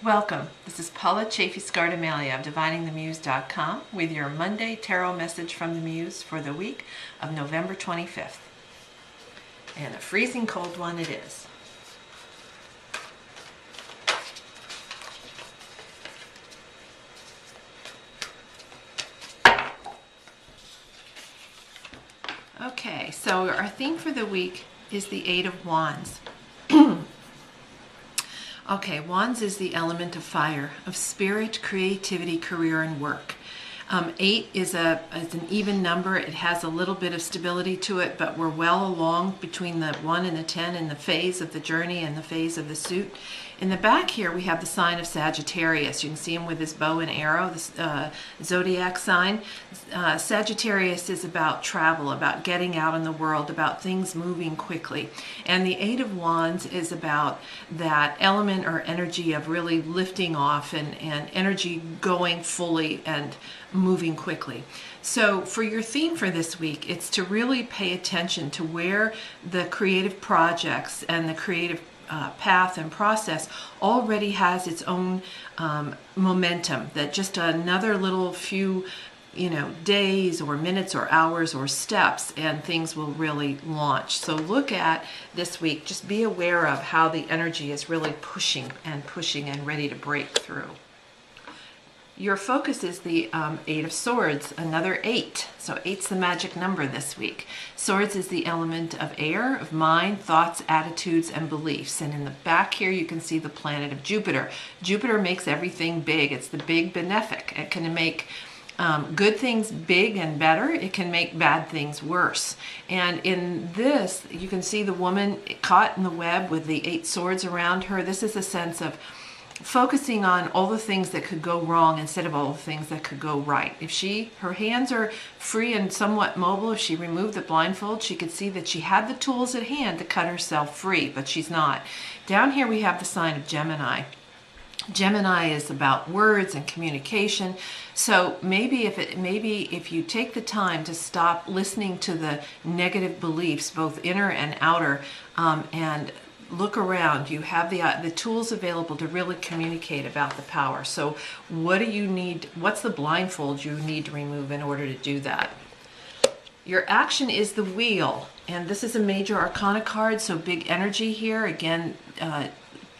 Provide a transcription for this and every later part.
Welcome. This is Paula Chafee-Scardamelia of DiviningTheMuse.com with your Monday Tarot message from the Muse for the week of November 25th. And a freezing cold one it is. Okay, so our theme for the week is the Eight of Wands. Okay, Wands is the element of fire, of spirit, creativity, career, and work. 8 is an even number. It has a little bit of stability to it, but we're well along between the 1 and the 10 in the phase of the journey and the phase of the suit. In the back here, we have the sign of Sagittarius. You can see him with his bow and arrow, this zodiac sign. Sagittarius is about travel, about getting out in the world, about things moving quickly. And the Eight of Wands is about that element or energy of really lifting off and energy going fully and moving quickly. So for your theme for this week, it's to really pay attention to where the creative projects and the creative path and process already has its own momentum, that just another little few days or minutes or hours or steps and things will really launch. So look at this week, just be aware of how the energy is really pushing and ready to break through. Your focus is the Eight of Swords, another 8. So 8's the magic number this week. Swords is the element of air, of mind, thoughts, attitudes, and beliefs. And in the back here, you can see the planet of Jupiter. Jupiter makes everything big. It's the big benefic. It can make good things big and better. It can make bad things worse. And in this, you can see the woman caught in the web with the 8 swords around her. This is a sense of focusing on all the things that could go wrong instead of all the things that could go right. If her hands are free and somewhat mobile, if she removed the blindfold, she could see that she had the tools at hand to cut herself free, but she's not. Down here we have the sign of Gemini. Gemini is about words and communication. So maybe if you take the time to stop listening to the negative beliefs, both inner and outer, and look around, you have the tools available to really communicate about the power. So what do you need? What's the blindfold you need to remove in order to do that? Your action is the Wheel, and this is a major arcana card, so big energy here. Again,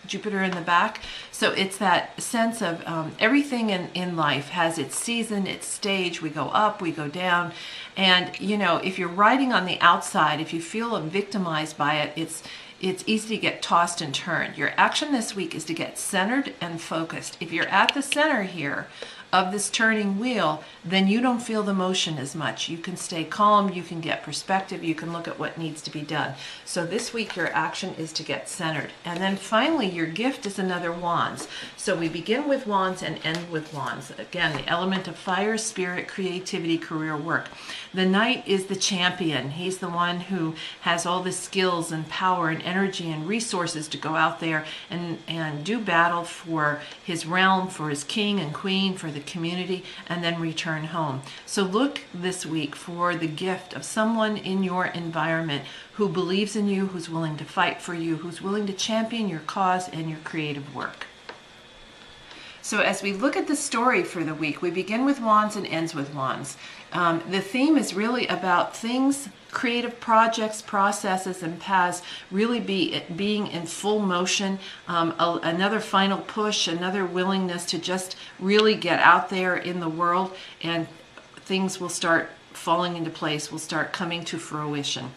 Jupiter in the back. So it's that sense of everything in life has its season, its stage. We go up, we go down. And, if you're riding on the outside, if you feel victimized by it, it's easy to get tossed and turned. Your action this week is to get centered and focused. If you're at the center here of this turning wheel, then you don't feel the motion as much. You can stay calm, you can get perspective, you can look at what needs to be done. So this week your action is to get centered. And then finally your gift is another Wands. So we begin with Wands and end with Wands. Again, the element of fire, spirit, creativity, career, work. The Knight is the champion. He's the one who has all the skills and power and energy and resources to go out there and do battle for his realm, for his king and queen, for the community, and then return home. So look this week for the gift of someone in your environment who believes in you, who's willing to fight for you, who's willing to champion your cause and your creative work. So as we look at the story for the week, we begin with Wands and ends with Wands. The theme is really about things, creative projects, processes, and paths really being in full motion, another final push, another willingness to just really get out there in the world, and things will start falling into place, will start coming to fruition.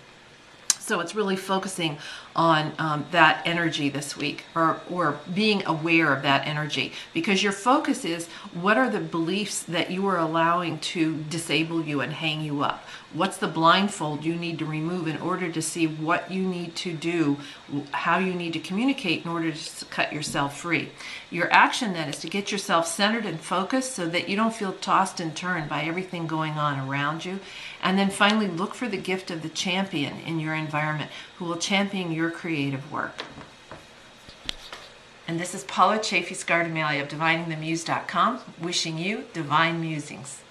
So it's really focusing on that energy this week, or being aware of that energy, because your focus is what are the beliefs that you are allowing to disable you and hang you up. What's the blindfold you need to remove in order to see what you need to do, how you need to communicate in order to cut yourself free. Your action then is to get yourself centered and focused so that you don't feel tossed and turned by everything going on around you. And then finally look for the gift of the champion in your environment who will champion your creative work. And this is Paula Chafee-Scardamelia of DiviningTheMuse.com wishing you divine musings.